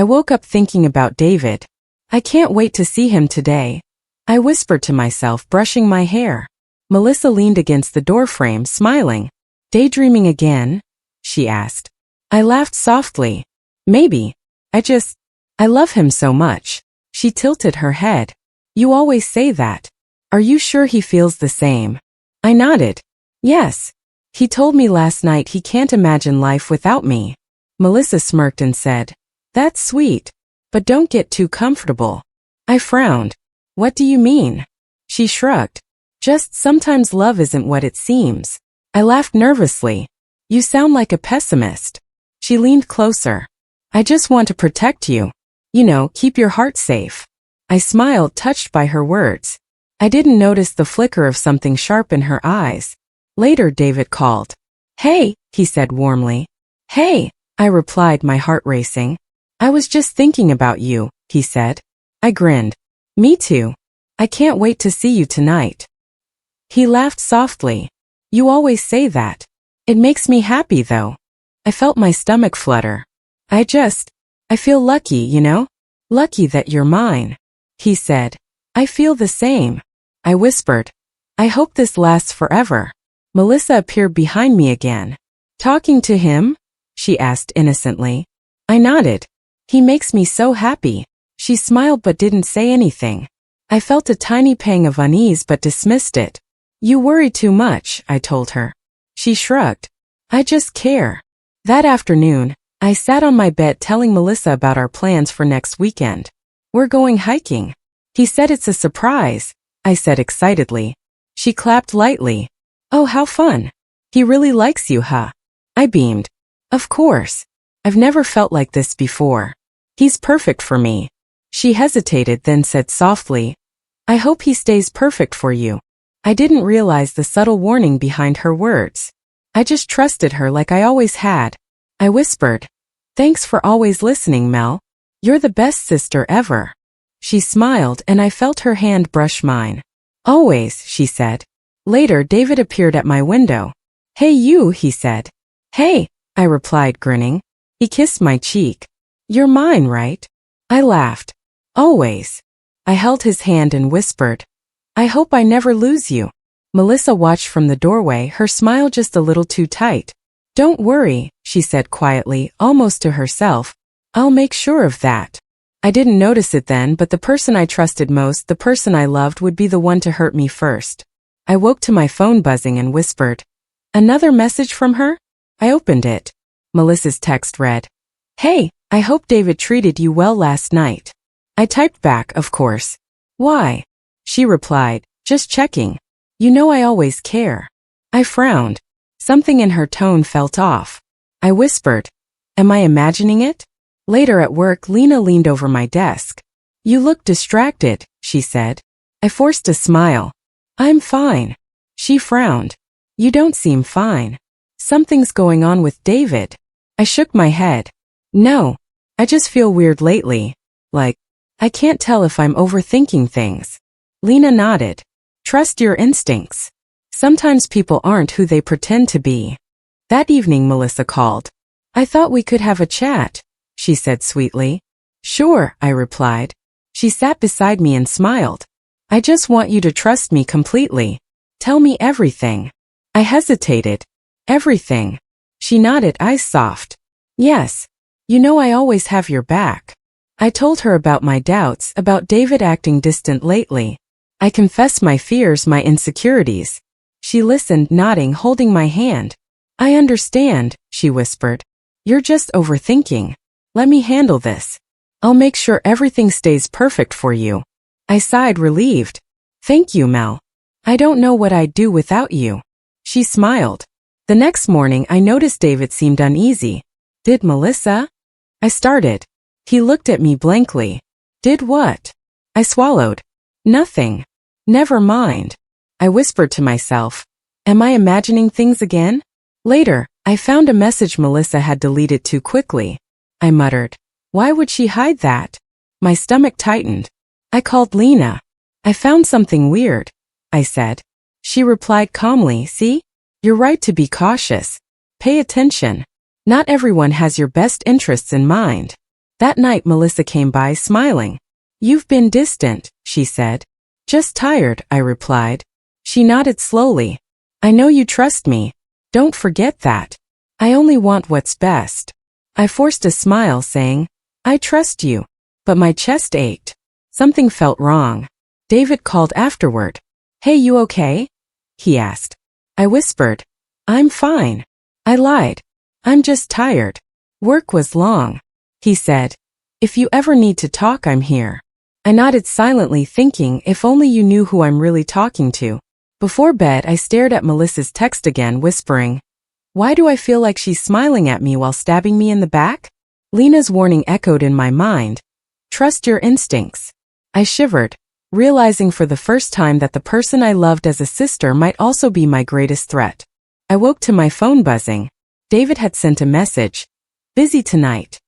I woke up thinking about David. I can't wait to see him today. I whispered to myself, brushing my hair. Melissa leaned against the doorframe, smiling. Daydreaming again? She asked. I laughed softly. Maybe. I love him so much. She tilted her head. You always say that. Are you sure he feels the same? I nodded. Yes. He told me last night he can't imagine life without me. Melissa smirked and said, That's sweet. But don't get too comfortable. I frowned. What do you mean? She shrugged. Just sometimes love isn't what it seems. I laughed nervously. You sound like a pessimist. She leaned closer. I just want to protect you. You know, keep your heart safe. I smiled, touched by her words. I didn't notice the flicker of something sharp in her eyes. Later, David called. Hey, he said warmly. Hey, I replied, my heart racing. I was just thinking about you, he said. I grinned. Me too. I can't wait to see you tonight. He laughed softly. You always say that. It makes me happy though. I felt my stomach flutter. I feel lucky, you know? Lucky that you're mine. He said. I feel the same. I whispered. I hope this lasts forever. Melissa appeared behind me again. Talking to him? She asked innocently. I nodded. He makes me so happy. She smiled but didn't say anything. I felt a tiny pang of unease but dismissed it. You worry too much, I told her. She shrugged. I just care. That afternoon, I sat on my bed telling Melissa about our plans for next weekend. We're going hiking. He said it's a surprise, I said excitedly. She clapped lightly. Oh, how fun. He really likes you, huh? I beamed. Of course. I've never felt like this before. He's perfect for me. She hesitated, then said softly, I hope he stays perfect for you. I didn't realize the subtle warning behind her words. I just trusted her like I always had. I whispered, Thanks for always listening, Mel. You're the best sister ever. She smiled and I felt her hand brush mine. Always, she said. Later, David appeared at my window. Hey you, he said. Hey, I replied, grinning. He kissed my cheek. You're mine, right? I laughed. Always. I held his hand and whispered, I hope I never lose you. Melissa watched from the doorway, her smile just a little too tight. Don't worry, she said quietly, almost to herself. I'll make sure of that. I didn't notice it then, but the person I trusted most, the person I loved, would be the one to hurt me first. I woke to my phone buzzing and whispered, Another message from her? I opened it. Melissa's text read, Hey, I hope David treated you well last night. I typed back, of course. Why? She replied, Just checking. You know I always care. I frowned. Something in her tone felt off. I whispered, Am I imagining it? Later at work, Lena leaned over my desk. You look distracted, she said. I forced a smile. I'm fine. She frowned. You don't seem fine. Something's going on with David. I shook my head. No, I just feel weird lately. Like, I can't tell if I'm overthinking things. Lena nodded. Trust your instincts. Sometimes people aren't who they pretend to be. That evening, Melissa called. I thought we could have a chat, she said sweetly. Sure, I replied. She sat beside me and smiled. I just want you to trust me completely. Tell me everything. I hesitated. Everything. She nodded, eyes soft. Yes. You know I always have your back. I told her about my doubts, about David acting distant lately. I confessed my fears, my insecurities. She listened, nodding, holding my hand. I understand, she whispered. You're just overthinking. Let me handle this. I'll make sure everything stays perfect for you. I sighed, relieved. Thank you, Mel. I don't know what I'd do without you. She smiled. The next morning, I noticed David seemed uneasy. Did Melissa? I started. He looked at me blankly. Did what? I swallowed. Nothing. Never mind. I whispered to myself. Am I imagining things again? Later, I found a message Melissa had deleted too quickly. I muttered. Why would she hide that? My stomach tightened. I called Lena. I found something weird, I said. She replied calmly, See? You're right to be cautious. Pay attention. Not everyone has your best interests in mind. That night Melissa came by smiling. "You've been distant," she said. "Just tired," I replied. She nodded slowly. "I know you trust me. Don't forget that. I only want what's best." I forced a smile, saying, "I trust you." But my chest ached. Something felt wrong. David called afterward. "Hey, you okay?" he asked. I whispered, "I'm fine." I lied. "I'm just tired. Work was long." He said, "If you ever need to talk, I'm here." I nodded silently, thinking, if only you knew who I'm really talking to. Before bed, I stared at Melissa's text again, whispering, "Why do I feel like she's smiling at me while stabbing me in the back?" Lena's warning echoed in my mind. "Trust your instincts." I shivered, realizing for the first time that the person I loved as a sister might also be my greatest threat. I woke to my phone buzzing. David had sent a message. "Busy tonight.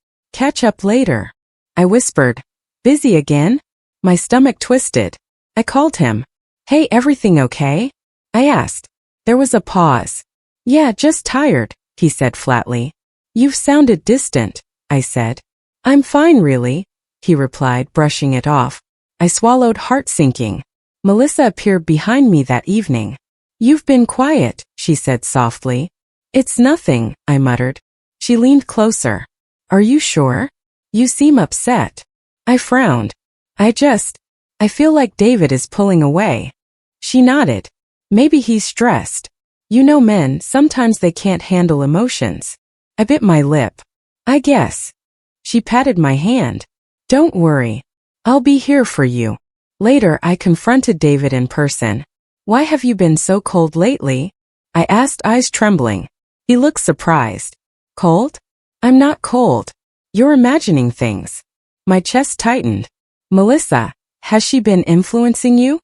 Catch up later." I whispered, "Busy again?" My stomach twisted. I called him. "Hey, everything okay?" I asked. There was a pause. "Yeah, just tired," he said flatly. "You've sounded distant," I said. "I'm fine, really," he replied, brushing it off. I swallowed, heart sinking. Melissa appeared behind me that evening. "You've been quiet," she said softly. "It's nothing," I muttered. She leaned closer. "Are you sure? You seem upset." I frowned. I feel like David is pulling away." She nodded. "Maybe he's stressed. You know men, sometimes they can't handle emotions." I bit my lip. "I guess." She patted my hand. "Don't worry. I'll be here for you." Later, I confronted David in person. "Why have you been so cold lately?" I asked, eyes trembling. He looked surprised. "Cold? I'm not cold. You're imagining things." My chest tightened. "Melissa, has she been influencing you?"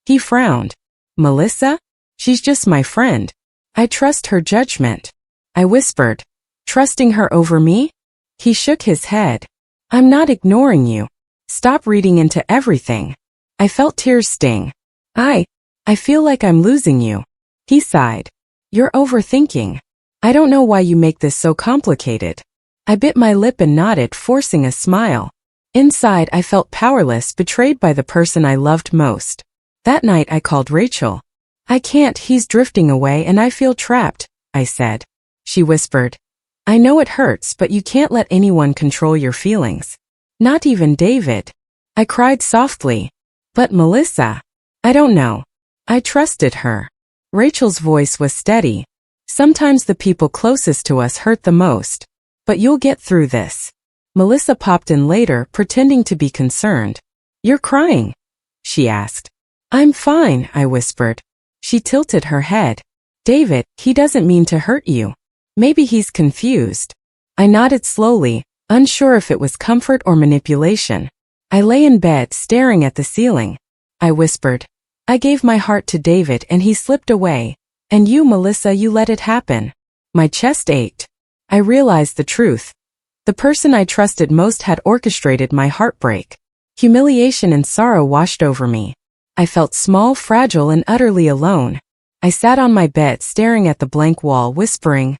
He frowned. "Melissa? She's just my friend. I trust her judgment." I whispered, "Trusting her over me?" He shook his head. "I'm not ignoring you. Stop reading into everything." I felt tears sting. I feel like I'm losing you." He sighed. "You're overthinking. I don't know why you make this so complicated." I bit my lip and nodded, forcing a smile. Inside, I felt powerless, betrayed by the person I loved most. That night, I called Rachel. "I can't, he's drifting away and I feel trapped," I said. She whispered, "I know it hurts, but you can't let anyone control your feelings. Not even David." I cried softly. "But Melissa, I don't know." I trusted her. Rachel's voice was steady. "Sometimes the people closest to us hurt the most. But you'll get through this." Melissa popped in later, pretending to be concerned. "You're crying?" she asked. "I'm fine," I whispered. She tilted her head. "David, he doesn't mean to hurt you. Maybe he's confused." I nodded slowly, unsure if it was comfort or manipulation. I lay in bed, staring at the ceiling. I whispered, "I gave my heart to David and he slipped away. And you, Melissa, you let it happen." My chest ached. I realized the truth. The person I trusted most had orchestrated my heartbreak. Humiliation and sorrow washed over me. I felt small, fragile, and utterly alone. I sat on my bed, staring at the blank wall, whispering,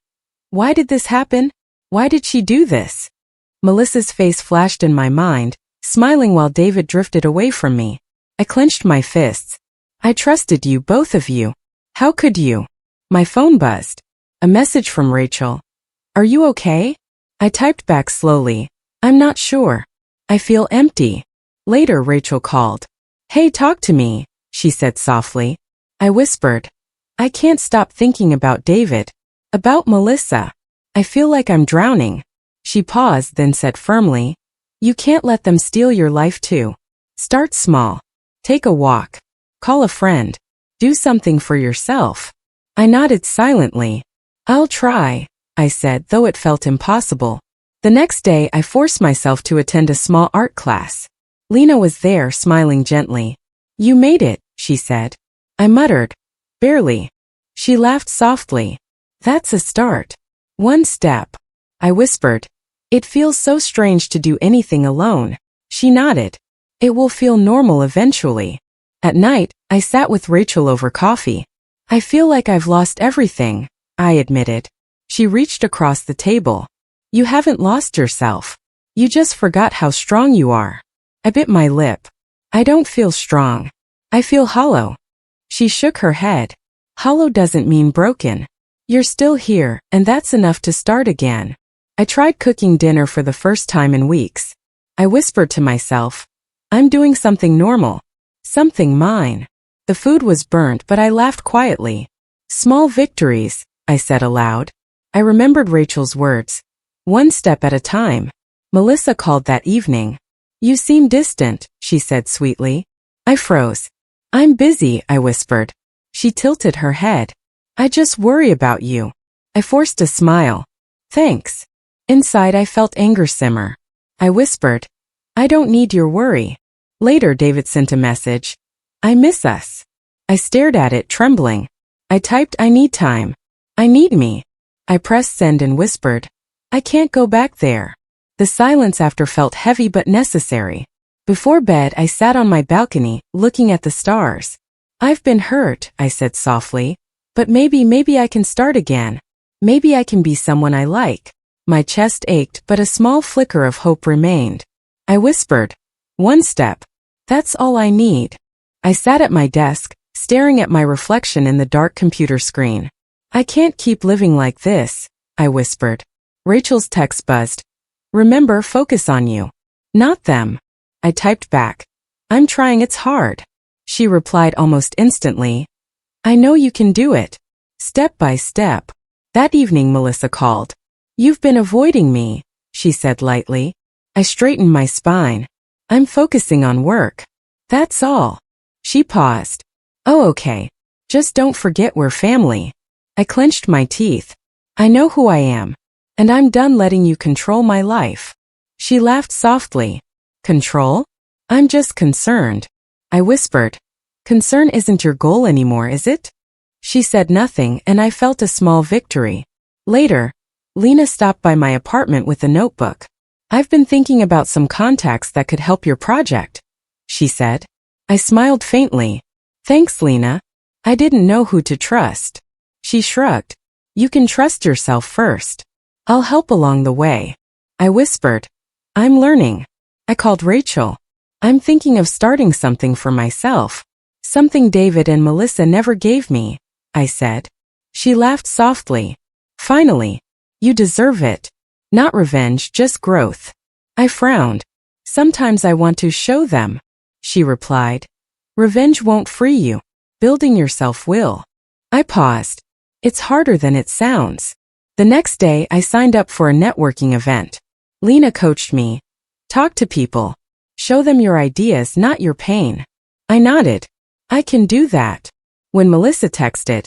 "Why did this happen? Why did she do this?" Melissa's face flashed in my mind, smiling while David drifted away from me. I clenched my fists. "I trusted you, both of you. How could you?" My phone buzzed. A message from Rachel. "Are you okay?" I typed back slowly. "I'm not sure. I feel empty." Later, Rachel called. "Hey, talk to me," she said softly. I whispered, "I can't stop thinking about David. About Melissa. I feel like I'm drowning." She paused, then said firmly, "You can't let them steal your life too. Start small. Take a walk. Call a friend. Do something for yourself." I nodded silently. "I'll try," I said, though it felt impossible. The next day, I forced myself to attend a small art class. Lena was there, smiling gently. "You made it," she said. I muttered, "Barely." She laughed softly. "That's a start. One step." I whispered, "It feels so strange to do anything alone." She nodded. "It will feel normal eventually." At night, I sat with Rachel over coffee. "I feel like I've lost everything," I admitted. She reached across the table. "You haven't lost yourself. You just forgot how strong you are. I bit my lip. I don't feel strong. I feel hollow. She shook her head. Hollow doesn't mean broken. You're still here, and that's enough to start again. I tried cooking dinner for the first time in weeks. I whispered to myself, I'm doing something normal. Something mine. The food was burnt, but I laughed quietly. Small victories, I said aloud. I remembered Rachel's words. One step at a time. Melissa called that evening. You seem distant, she said sweetly. I froze. I'm busy, I whispered. She tilted her head. I just worry about you. I forced a smile. Thanks. Inside I felt anger simmer. I whispered, I don't need your worry. Later David sent a message. I miss us. I stared at it, trembling. I typed, I need time. I need me. I pressed send and whispered, I can't go back there. The silence after felt heavy but necessary. Before bed I sat on my balcony, looking at the stars. I've been hurt, I said softly. But maybe I can start again. Maybe I can be someone I like. My chest ached, but a small flicker of hope remained. I whispered, one step. That's all I need. I sat at my desk, staring at my reflection in the dark computer screen. I can't keep living like this, I whispered. Rachel's text buzzed. Remember, focus on you. Not them. I typed back. I'm trying, it's hard. She replied almost instantly. I know you can do it. Step by step. That evening Melissa called. You've been avoiding me, she said lightly. I straightened my spine. I'm focusing on work. That's all. She paused. Oh, okay. Just don't forget we're family. I clenched my teeth. I know who I am. And I'm done letting you control my life. She laughed softly. Control? I'm just concerned. I whispered. Concern isn't your goal anymore, is it? She said nothing, and I felt a small victory. Later, Lena stopped by my apartment with a notebook. I've been thinking about some contacts that could help your project, she said. I smiled faintly. Thanks, Lena. I didn't know who to trust. She shrugged. You can trust yourself first. I'll help along the way. I whispered. I'm learning. I called Rachel. I'm thinking of starting something for myself. Something David and Melissa never gave me, I said. She laughed softly. Finally. You deserve it. Not revenge, just growth. I frowned. Sometimes I want to show them, she replied. Revenge won't free you. Building yourself will. I paused. It's harder than it sounds. The next day I signed up for a networking event. Lena coached me. Talk to people. Show them your ideas, not your pain. I nodded. I can do that. When Melissa texted,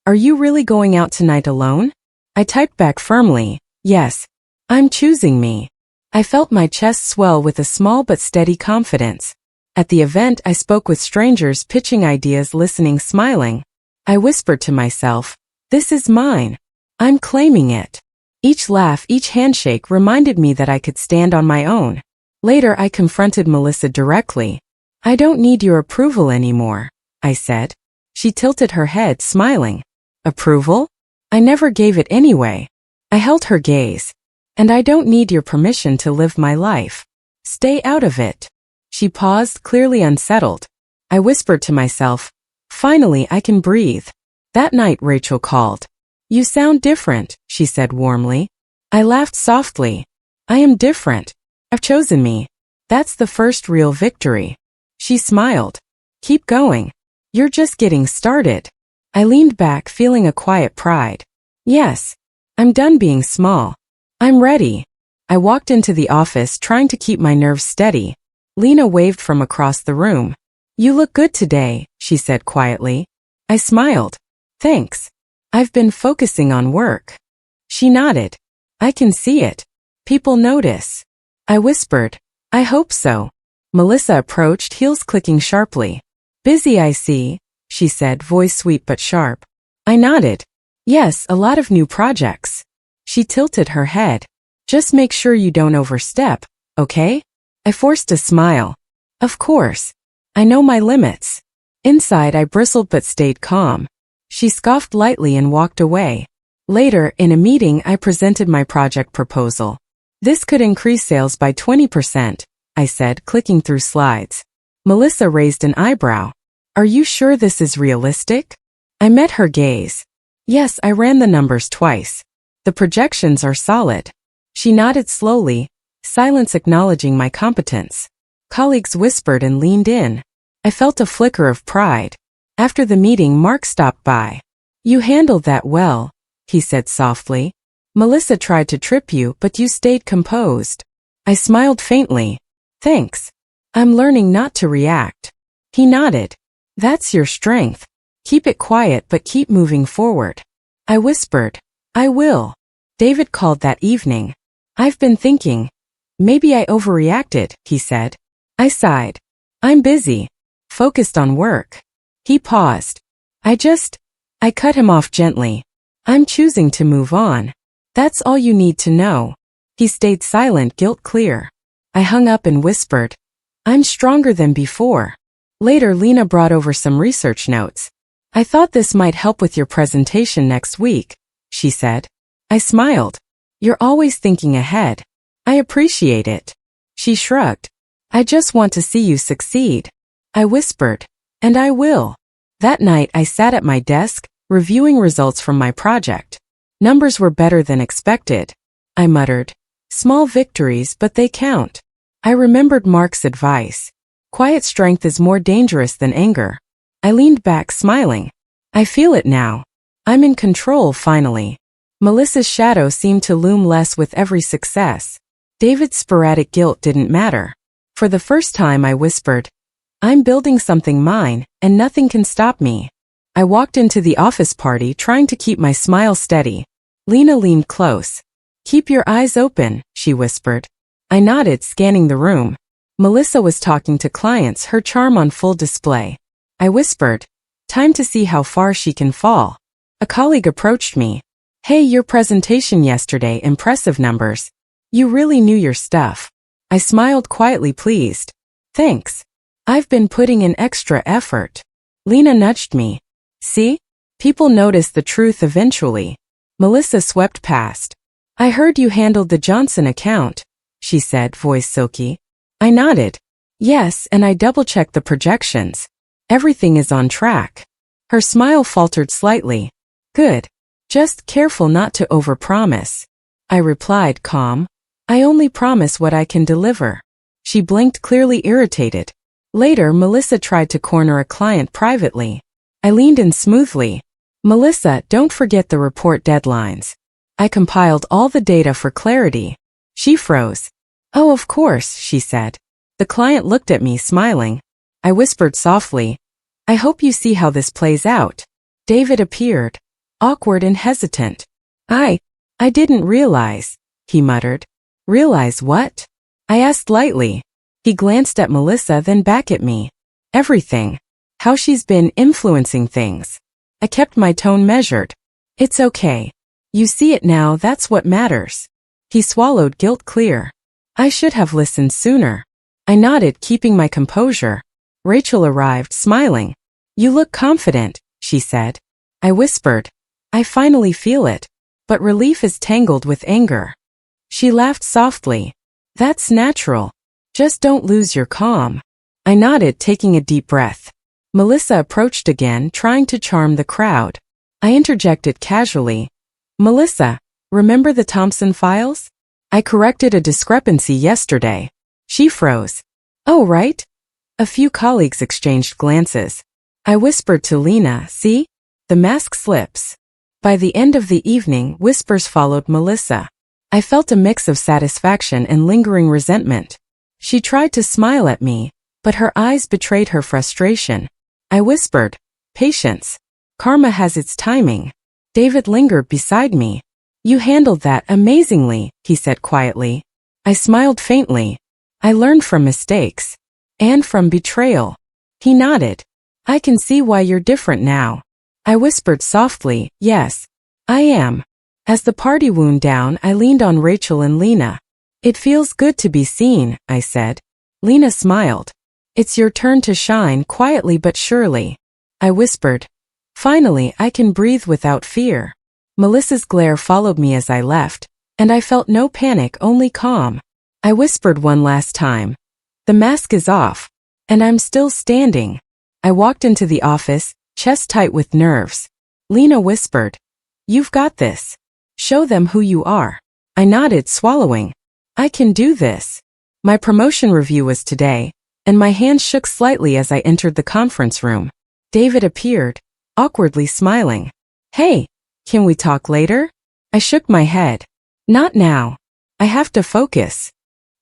Are you really going out tonight alone? I typed back firmly, Yes. I'm choosing me. I felt my chest swell with a small but steady confidence. At the event I spoke with strangers, pitching ideas, listening, smiling. I whispered to myself, This is mine. I'm claiming it. Each laugh, each handshake reminded me that I could stand on my own. Later I confronted Melissa directly. I don't need your approval anymore, I said. She tilted her head, smiling. Approval? I never gave it anyway. I held her gaze. And I don't need your permission to live my life. Stay out of it. She paused, clearly unsettled. I whispered to myself, Finally I can breathe. That night Rachel called. You sound different, she said warmly. I laughed softly. I am different. I've chosen me. That's the first real victory. She smiled. Keep going. You're just getting started. I leaned back, feeling a quiet pride. Yes. I'm done being small. I'm ready. I walked into the office, trying to keep my nerves steady. Lena waved from across the room. You look good today, she said quietly. I smiled. Thanks. I've been focusing on work. She nodded. I can see it. People notice. I whispered. I hope so. Melissa approached, heels clicking sharply. Busy, I see, she said, voice sweet but sharp. I nodded. Yes, a lot of new projects. She tilted her head. Just make sure you don't overstep, okay? I forced a smile. Of course. I know my limits. Inside I bristled but stayed calm. She scoffed lightly and walked away. Later, in a meeting, I presented my project proposal. This could increase sales by 20%, I said, clicking through slides. Melissa raised an eyebrow. Are you sure this is realistic? I met her gaze. Yes, I ran the numbers twice. The projections are solid. She nodded slowly, silence acknowledging my competence. Colleagues whispered and leaned in. I felt a flicker of pride. After the meeting, Mark stopped by. You handled that well, he said softly. Melissa tried to trip you, but you stayed composed. I smiled faintly. Thanks. I'm learning not to react. He nodded. That's your strength. Keep it quiet but keep moving forward. I whispered. I will. David called that evening. I've been thinking. Maybe I overreacted, he said. I sighed. I'm busy. Focused on work. He paused. I cut him off gently. I'm choosing to move on. That's all you need to know. He stayed silent, guilt clear. I hung up and whispered. I'm stronger than before. Later, Lena brought over some research notes. I thought this might help with your presentation next week, she said. I smiled. You're always thinking ahead. I appreciate it. She shrugged. I just want to see you succeed. I whispered. And I will. That night I sat at my desk, reviewing results from my project. Numbers were better than expected. I muttered. Small victories, but they count. I remembered Mark's advice. Quiet strength is more dangerous than anger. I leaned back, smiling. I feel it now. I'm in control, finally. Melissa's shadow seemed to loom less with every success. David's sporadic guilt didn't matter. For the first time I whispered, I'm building something mine, and nothing can stop me. I walked into the office party trying to keep my smile steady. Lena leaned close. Keep your eyes open, she whispered. I nodded, scanning the room. Melissa was talking to clients, her charm on full display. I whispered, time to see how far she can fall. A colleague approached me. Hey, your presentation yesterday, impressive numbers. You really knew your stuff. I smiled, quietly pleased. Thanks. I've been putting in extra effort. Lena nudged me. See? People notice the truth eventually. Melissa swept past. I heard you handled the Johnson account, she said, voice silky. I nodded. Yes, and I double-checked the projections. Everything is on track. Her smile faltered slightly. Good. Just careful not to overpromise. I replied, calm. I only promise what I can deliver. She blinked, clearly irritated. Later, Melissa tried to corner a client privately. I leaned in smoothly. Melissa, don't forget the report deadlines. I compiled all the data for clarity. She froze. Oh, of course, she said. The client looked at me, smiling. I whispered softly, I hope you see how this plays out. David appeared, awkward and hesitant. I didn't realize, he muttered. Realize what? I asked lightly. He glanced at Melissa, then back at me. Everything. How she's been influencing things. I kept my tone measured. It's okay. You see it now, that's what matters. He swallowed, guilt clear. I should have listened sooner. I nodded, keeping my composure. Rachel arrived, smiling. You look confident, she said. I whispered. I finally feel it. But relief is tangled with anger. She laughed softly. That's natural. Just don't lose your calm. I nodded, taking a deep breath. Melissa approached again, trying to charm the crowd. I interjected casually. Melissa, remember the Thompson files? I corrected a discrepancy yesterday. She froze. Oh, right? A few colleagues exchanged glances. I whispered to Lena, see? The mask slips. By the end of the evening, whispers followed Melissa. I felt a mix of satisfaction and lingering resentment. She tried to smile at me, but her eyes betrayed her frustration. I whispered, patience. Karma has its timing. David lingered beside me. You handled that amazingly, he said quietly. I smiled faintly. I learned from mistakes. And from betrayal. He nodded. I can see why you're different now. I whispered softly, yes, I am. As the party wound down, I leaned on Rachel and Lena. It feels good to be seen, I said. Lena smiled. It's your turn to shine, quietly but surely. I whispered. Finally, I can breathe without fear. Melissa's glare followed me as I left, and I felt no panic, only calm. I whispered one last time. The mask is off, and I'm still standing. I walked into the office, chest tight with nerves. Lena whispered, "You've got this. Show them who you are." I nodded, swallowing. I can do this. My promotion review was today, and my hand shook slightly as I entered the conference room. David appeared, awkwardly smiling. "Hey, can we talk later?" I shook my head. "Not now. I have to focus."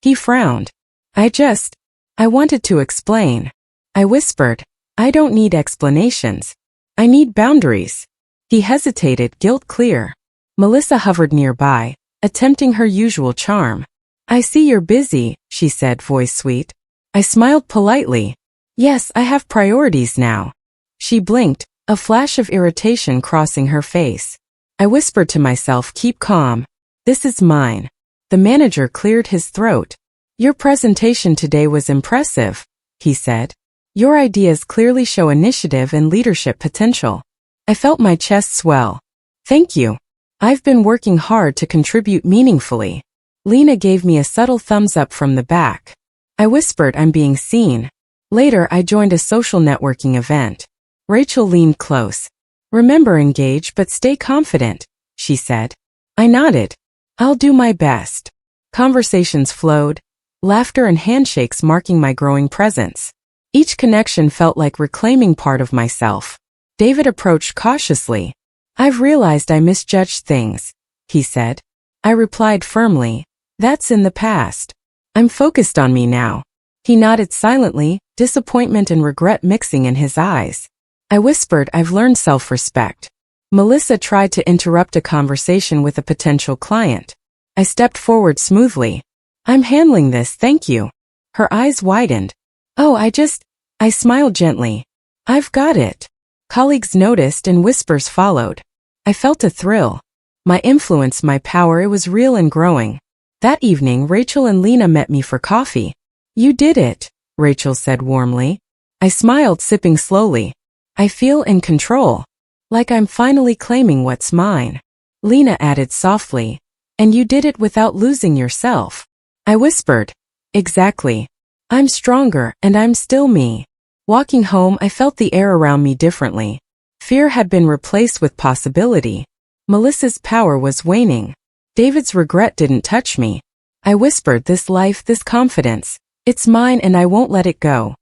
He frowned. I wanted to explain." I whispered, "I don't need explanations. I need boundaries." He hesitated, guilt clear. Melissa hovered nearby, attempting her usual charm. "I see you're busy," she said, voice sweet. I smiled politely. "Yes, I have priorities now." She blinked, a flash of irritation crossing her face. I whispered to myself, "Keep calm. This is mine." The manager cleared his throat. "Your presentation today was impressive," he said. "Your ideas clearly show initiative and leadership potential." I felt my chest swell. "Thank you. I've been working hard to contribute meaningfully." Lena gave me a subtle thumbs up from the back. I whispered, "I'm being seen." Later, I joined a social networking event. Rachel leaned close. "Remember, engage but stay confident," she said. I nodded. "I'll do my best." Conversations flowed, laughter and handshakes marking my growing presence. Each connection felt like reclaiming part of myself. David approached cautiously. "I've realized I misjudged things," he said. I replied firmly, "That's in the past. I'm focused on me now." He nodded silently, disappointment and regret mixing in his eyes. I whispered, "I've learned self-respect." Melissa tried to interrupt a conversation with a potential client. I stepped forward smoothly. "I'm handling this, thank you." Her eyes widened. "Oh, I smiled gently. "I've got it." Colleagues noticed and whispers followed. I felt a thrill. My influence, my power, it was real and growing. That evening, Rachel and Lena met me for coffee. "You did it," Rachel said warmly. I smiled, sipping slowly. "I feel in control. Like I'm finally claiming what's mine." Lena added softly, "And you did it without losing yourself." I whispered, "Exactly. I'm stronger, and I'm still me." Walking home, I felt the air around me differently. Fear had been replaced with possibility. Melissa's power was waning. David's regret didn't touch me. I whispered, "This life, this confidence, it's mine and I won't let it go."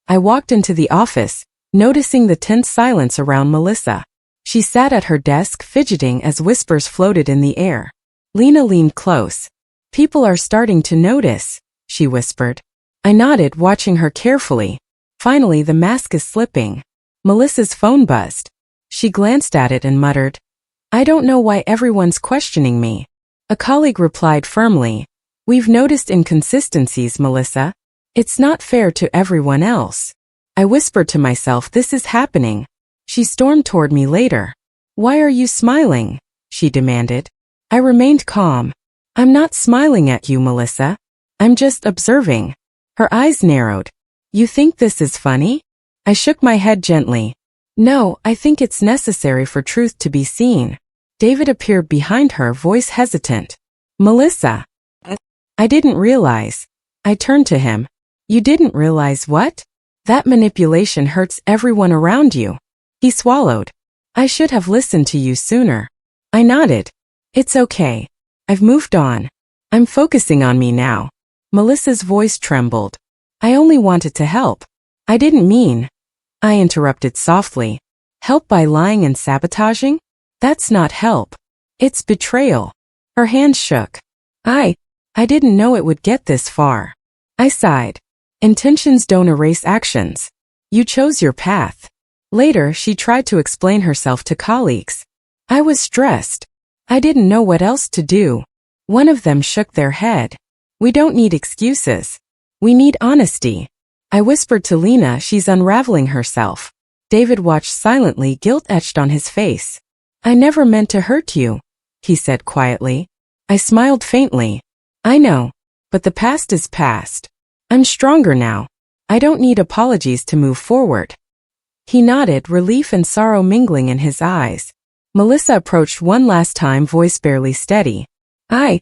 I walked into the office, noticing the tense silence around Melissa. She sat at her desk, fidgeting as whispers floated in the air. Lena leaned close. "People are starting to notice," she whispered. I nodded, watching her carefully. Finally, the mask is slipping. Melissa's phone buzzed. She glanced at it and muttered, "I don't know why everyone's questioning me." A colleague replied firmly, "We've noticed inconsistencies, Melissa. It's not fair to everyone else." I whispered to myself, "This is happening." She stormed toward me later. "Why are you smiling?" she demanded. I remained calm. "I'm not smiling at you, Melissa. I'm just observing." Her eyes narrowed. "You think this is funny?" I shook my head gently. "No, I think it's necessary for truth to be seen." David appeared behind her, voice hesitant. "Melissa." I didn't realize. I turned to him. "You didn't realize what?" "That manipulation hurts everyone around you." He swallowed. "I should have listened to you sooner." I nodded. "It's okay. I've moved on. I'm focusing on me now." Melissa's voice trembled. "I only wanted to help." "I didn't mean," I interrupted softly. "Help by lying and sabotaging? That's not help. It's betrayal." Her hands shook. I didn't know it would get this far." I sighed. "Intentions don't erase actions. You chose your path." Later, she tried to explain herself to colleagues. I was stressed. I didn't know what else to do. One of them shook their head. "We don't need excuses. We need honesty." I whispered to Lena, "She's unraveling herself." David watched silently, guilt etched on his face. "I never meant to hurt you," he said quietly. I smiled faintly. "I know, but the past is past. I'm stronger now. I don't need apologies to move forward." He nodded, relief and sorrow mingling in his eyes. Melissa approached one last time, voice barely steady. I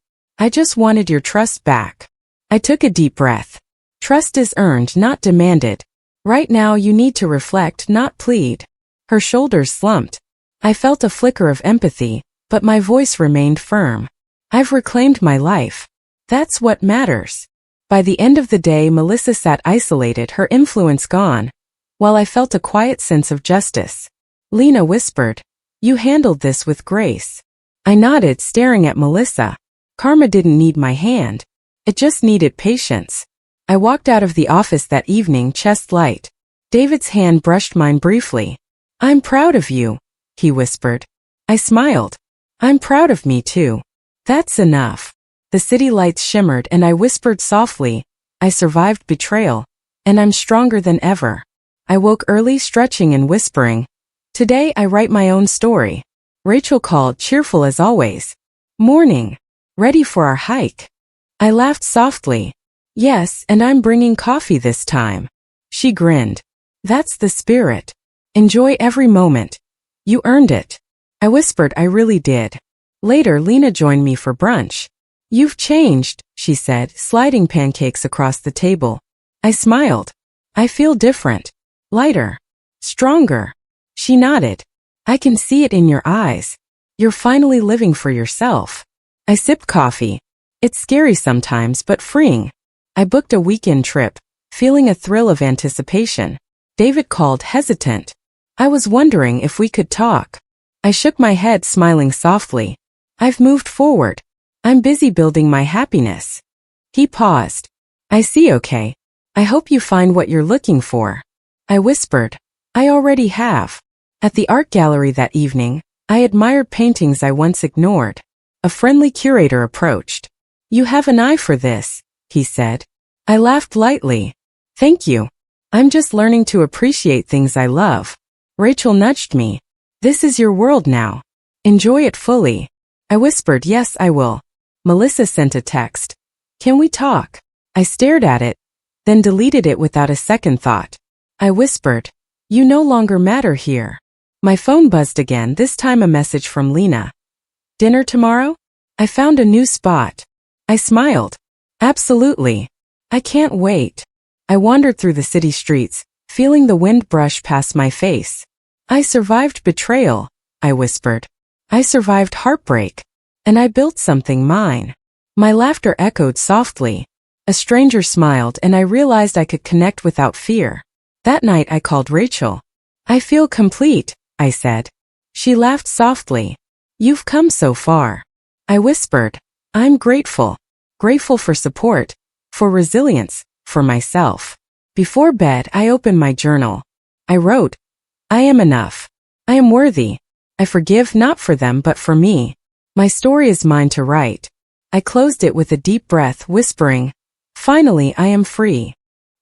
just wanted your trust back. I took a deep breath. Trust is earned, not demanded. Right now you need to reflect, not plead. Her shoulders slumped. I felt a flicker of empathy, but my voice remained firm. I've reclaimed my life. That's what matters. By the end of the day, Melissa sat isolated, her influence gone, while I felt a quiet sense of justice. Lena whispered, "You handled this with grace." I nodded, staring at Melissa. Karma didn't need my hand. It just needed patience. I walked out of the office that evening, chest light. David's hand brushed mine briefly. "I'm proud of you," he whispered. I smiled. "I'm proud of me too." That's enough. The city lights shimmered and I whispered softly, "I survived betrayal, and I'm stronger than ever." I woke early, stretching and whispering, "Today I write my own story." Rachel called, cheerful as always. "Morning. Ready for our hike?" I laughed softly. "Yes, and I'm bringing coffee this time." She grinned. "That's the spirit. Enjoy every moment. You earned it." I whispered, "I really did." Later, Lena joined me for brunch. "You've changed," she said, sliding pancakes across the table. I smiled. "I feel different. Lighter. Stronger." She nodded. "I can see it in your eyes. You're finally living for yourself." I sipped coffee. It's scary sometimes, but freeing. I booked a weekend trip, feeling a thrill of anticipation. David called, hesitant. I was wondering if we could talk. I shook my head, smiling softly. "I've moved forward. I'm busy building my happiness." He paused. "I see, okay. I hope you find what you're looking for." I whispered, "I already have." At the art gallery that evening, I admired paintings I once ignored. A friendly curator approached. "You have an eye for this," he said. I laughed lightly. "Thank you. I'm just learning to appreciate things I love." Rachel nudged me. "This is your world now. Enjoy it fully." I whispered, "Yes, I will." Melissa sent a text. "Can we talk?" I stared at it, then deleted it without a second thought. I whispered, "You no longer matter here." My phone buzzed again, this time a message from Lena. "Dinner tomorrow?" I found a new spot. I smiled. "Absolutely. I can't wait." I wandered through the city streets, feeling the wind brush past my face. "I survived betrayal," I whispered. "I survived heartbreak. And I built something mine." My laughter echoed softly. A stranger smiled and I realized I could connect without fear. That night I called Rachel. "I feel complete," I said. She laughed softly. "You've come so far." I whispered, "I'm grateful. Grateful for support, for resilience, for myself." Before bed, I opened my journal. I wrote, "I am enough. I am worthy. I forgive, not for them but for me. My story is mine to write." I closed it with a deep breath, whispering, "Finally, I am free."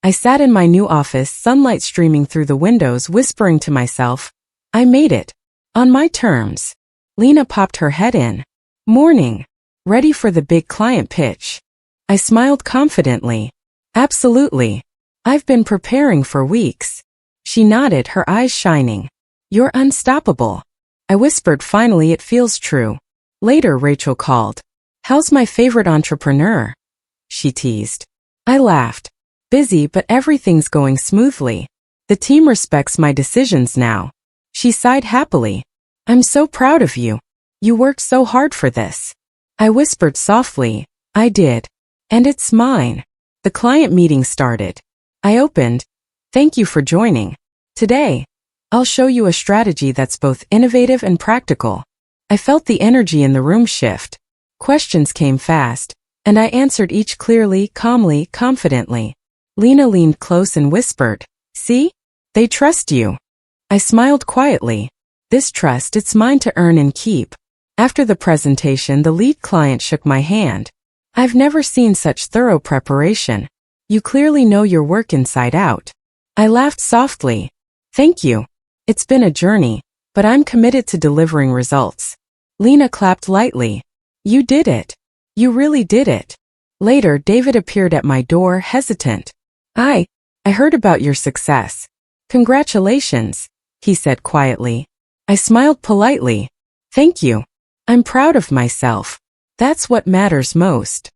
I sat in my new office, sunlight streaming through the windows, whispering to myself, "I made it. On my terms." Lena popped her head in. "Morning. Ready for the big client pitch?" I smiled confidently. "Absolutely. I've been preparing for weeks." She nodded, her eyes shining. "You're unstoppable." I whispered, "Finally, it feels true." Later, Rachel called. "How's my favorite entrepreneur?" she teased. I laughed. "Busy, but everything's going smoothly. The team respects my decisions now." She sighed happily. "I'm so proud of you. You worked so hard for this." I whispered softly, "I did. And it's mine." The client meeting started. I opened, "Thank you for joining. Today, I'll show you a strategy that's both innovative and practical." I felt the energy in the room shift. Questions came fast, and I answered each clearly, calmly, confidently. Lena leaned close and whispered, "See? They trust you." I smiled quietly. This trust, it's mine to earn and keep. After the presentation, the lead client shook my hand. "I've never seen such thorough preparation. You clearly know your work inside out." I laughed softly. "Thank you. It's been a journey, but I'm committed to delivering results." Lena clapped lightly. "You did it. You really did it." Later, David appeared at my door, hesitant. I heard about your success. "Congratulations," he said quietly. I smiled politely. "Thank you. I'm proud of myself." That's what matters most.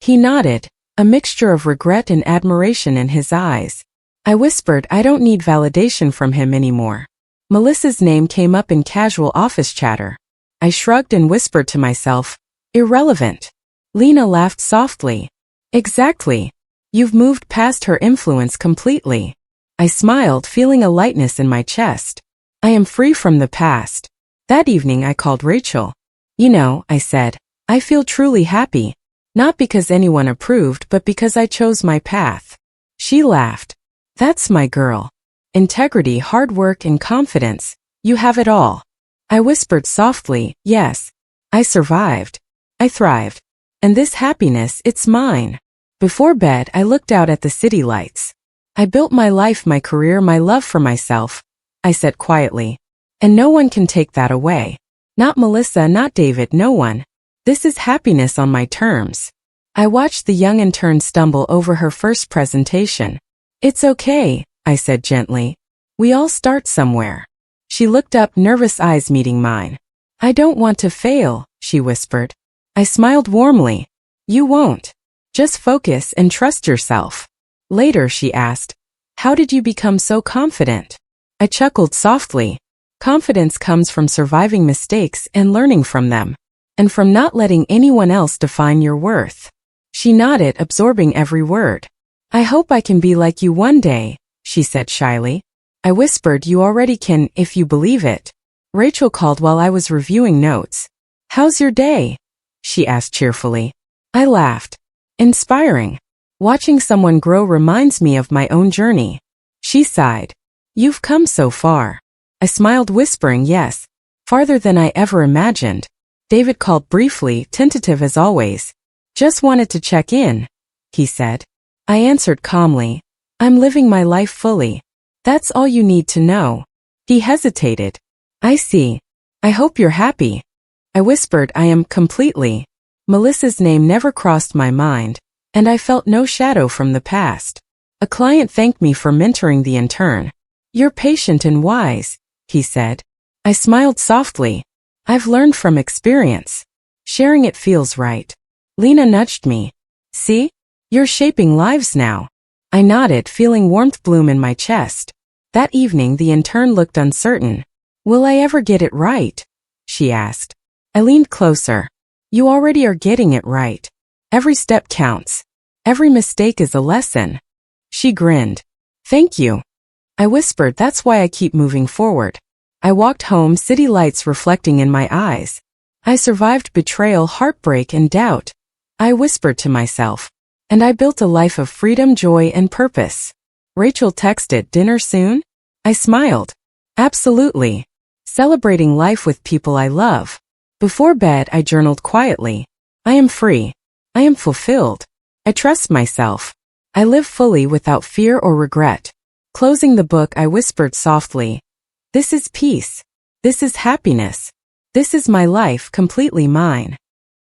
He nodded, a mixture of regret and admiration in his eyes. I whispered, I don't need validation from him anymore. Melissa's name came up in casual office chatter. I shrugged and whispered to myself, irrelevant. Lena laughed softly. Exactly. You've moved past her influence completely. I smiled, feeling a lightness in my chest. I am free from the past. That evening I called Rachel. You know, I said, I feel truly happy. Not because anyone approved, but because I chose my path. She laughed. That's my girl. Integrity, hard work, and confidence. You have it all. I whispered softly, yes. I survived. I thrived. And this happiness, it's mine. Before bed, I looked out at the city lights. I built my life, my career, my love for myself, I said quietly. And no one can take that away. Not Melissa, not David, no one. This is happiness on my terms. I watched the young intern stumble over her first presentation. It's okay, I said gently. We all start somewhere. She looked up, nervous eyes meeting mine. I don't want to fail, she whispered. I smiled warmly. You won't. Just focus and trust yourself. Later, she asked, how did you become so confident? I chuckled softly. Confidence comes from surviving mistakes and learning from them. And from not letting anyone else define your worth. She nodded, absorbing every word. I hope I can be like you one day, she said shyly. I whispered, you already can, if you believe it. Rachel called while I was reviewing notes. How's your day? She asked cheerfully. I laughed. Inspiring. Watching someone grow reminds me of my own journey. She sighed. You've come so far. I smiled, whispering, yes. Farther than I ever imagined. David called briefly, tentative as always. Just wanted to check in, he said. I answered calmly. I'm living my life fully. That's all you need to know. He hesitated. I see. I hope you're happy. I whispered, I am completely. Melissa's name never crossed my mind, and I felt no shadow from the past. A client thanked me for mentoring the intern. You're patient and wise, he said. I smiled softly. I've learned from experience. Sharing it feels right. Lena nudged me. See? You're shaping lives now. I nodded, feeling warmth bloom in my chest. That evening the intern looked uncertain. Will I ever get it right? She asked. I leaned closer. You already are getting it right. Every step counts. Every mistake is a lesson. She grinned. Thank you. I whispered, that's why I keep moving forward. I walked home, city lights reflecting in my eyes. I survived betrayal, heartbreak, and doubt. I whispered to myself. And I built a life of freedom, joy, and purpose. Rachel texted, dinner soon? I smiled. Absolutely. Celebrating life with people I love. Before bed, I journaled quietly. I am free. I am fulfilled. I trust myself. I live fully without fear or regret. Closing the book, I whispered softly. This is peace. This is happiness. This is my life, completely mine.